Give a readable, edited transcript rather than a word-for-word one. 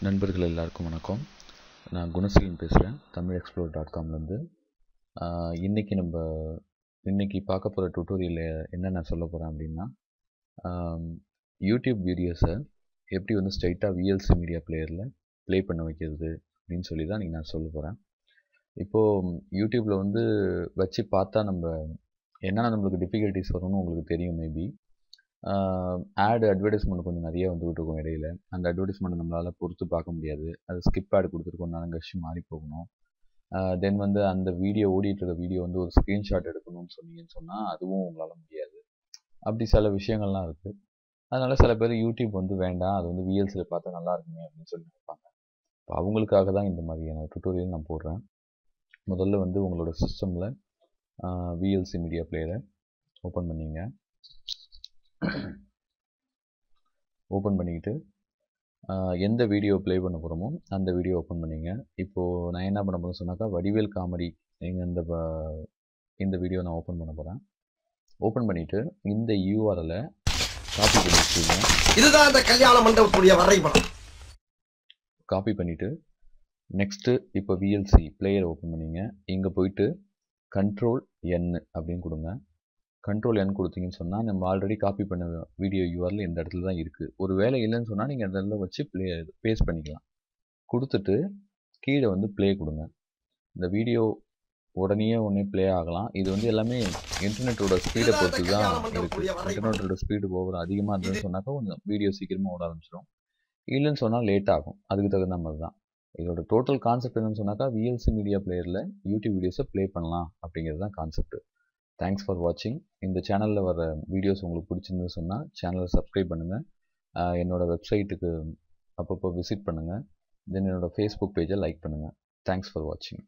நண்பர்கள் எல்லாருக்கும் வணக்கம். நான் குணசீலன் பேசுகிறேன், tamilexplore.comலேருந்து. இன்றைக்கி பார்க்க போகிற டுட்டோரியலில் என்ன நான் சொல்ல போகிறேன் அப்படின்னா, யூடியூப் வீடியோஸை எப்படி வந்து ஸ்ட்ரைட்டாக விஎல்சி மீடியா பிளேயரில் ப்ளே பண்ண வைக்கிறது அப்படின்னு சொல்லி தான் இன்றைக்கி நான் சொல்ல போகிறேன். இப்போது யூடியூப்பில் வந்து வச்சு பார்த்தா என்னென்ன நம்மளுக்கு டிஃபிகல்ட்டிஸ் வரும்னு உங்களுக்கு தெரியும். மேபி அட்வர்டைஸ்மெண்ட் கொஞ்சம் நிறைய வந்துகிட்டு இருக்கும் இடையில. அந்த அட்வர்டைஸ்மெண்ட் நம்மளால் பொறுத்து பார்க்க முடியாது. அது ஸ்கிப் ஆட் கொடுத்துருக்கோம், நான் கஷ்டி மாறி போகணும். தென் வந்து அந்த வீடியோ ஓடிட்டு இருக்க வீடியோ வந்து ஒரு ஸ்க்ரீன்ஷாட் எடுக்கணும்னு சொன்னீங்கன்னு சொன்னால் அதுவும் உங்களால் முடியாது. அப்படி சில விஷயங்கள்லாம் இருக்குது. அதனால் சில பேர் யூடியூப் வந்து வேண்டாம், அது வந்து விஎல்சியில் பார்த்தா நல்லா இருக்குமே அப்படின்னு சொல்லி நினைப்பாங்க. இப்போ அவங்களுக்காக தான் இந்த மாதிரியான டுட்டோரியல் நான் போடுறேன். முதல்ல வந்து உங்களோட சிஸ்டமில் விஎல்சி மீடியா பிளேயரை ஓப்பன் பண்ணிங்க. ஓப்பன் பண்ணிக்கிட்டு எந்த வீடியோ ப்ளே பண்ண போகிறோமோ அந்த வீடியோ ஓப்பன் பண்ணிங்க. இப்போது நான் என்ன பண்ண போகிறேன்னு சொன்னாக்கா, வடிவேல் காமெடி இந்த வீடியோ நான் ஓப்பன் பண்ண போகிறேன். ஓப்பன் பண்ணிவிட்டு இந்த யூஆர்எல்லை காப்பி பண்ணி வச்சுக்கோங்க. இதுதான் அந்த கல்யாண மண்டபத்துடைய வரைபடம். காப்பி பண்ணிவிட்டு நெக்ஸ்ட்டு இப்போ விஎல்சி பிளேயர் ஓப்பன் பண்ணிங்க. இங்கே போயிட்டு Ctrl N அப்படின்னு கொடுங்க. Ctrl N கொடுத்தீங்கன்னு சொன்னால் நம்ம ஆல்ரெடி காப்பி பண்ண வீடியோ யூஆர்எல் இந்த இடத்துல தான் இருக்குது. ஒரு வேலை இல்லைன்னு சொன்னால் நீங்கள் அந்த இடத்துல வச்சு பேஸ்ட் பண்ணிக்கலாம். கொடுத்துட்டு கீழே வந்து ப்ளே கொடுங்க. இந்த வீடியோ உடனே ப்ளே ஆகலாம். இது வந்து எல்லாமே இன்டர்நெட்டோட ஸ்பீடை பொறுத்து தான் இருக்குது. இன்டர்நெட்டோட ஸ்பீடு ஓவர் அதிகமாக இருந்ததுன்னு சொன்னாக்கா கொஞ்சம் வீடியோ சீக்கிரமாக ஓட ஆரம்பிச்சிடும். இல்லைன்னு சொன்னால் லேட் ஆகும். அதுக்கு தகுந்த மாதிரி தான். இதோட டோட்டல் கான்செப்ட் என்னன்னு சொன்னாக்கா, விஎல்சி மீடியா பிளேயரில் யூடியூப் வீடியோஸை ப்ளே பண்ணலாம் அப்படிங்கிறது தான் கான்செப்ட். தேங்க்ஸ் ஃபார் வாட்சிங். இந்த சேனலில் வர வீடியோஸ் உங்களுக்கு பிடிச்சிருந்துன்னு சொன்னால் சேனலை சப்ஸ்கிரைப் பண்ணுங்கள். என்னோடய வெப்சைட்டுக்கு அப்பப்போ விசிட் பண்ணுங்கள். தென் என்னோடய ஃபேஸ்புக் பேஜை லைக் பண்ணுங்கள். தேங்க்ஸ் ஃபார் வாட்சிங்.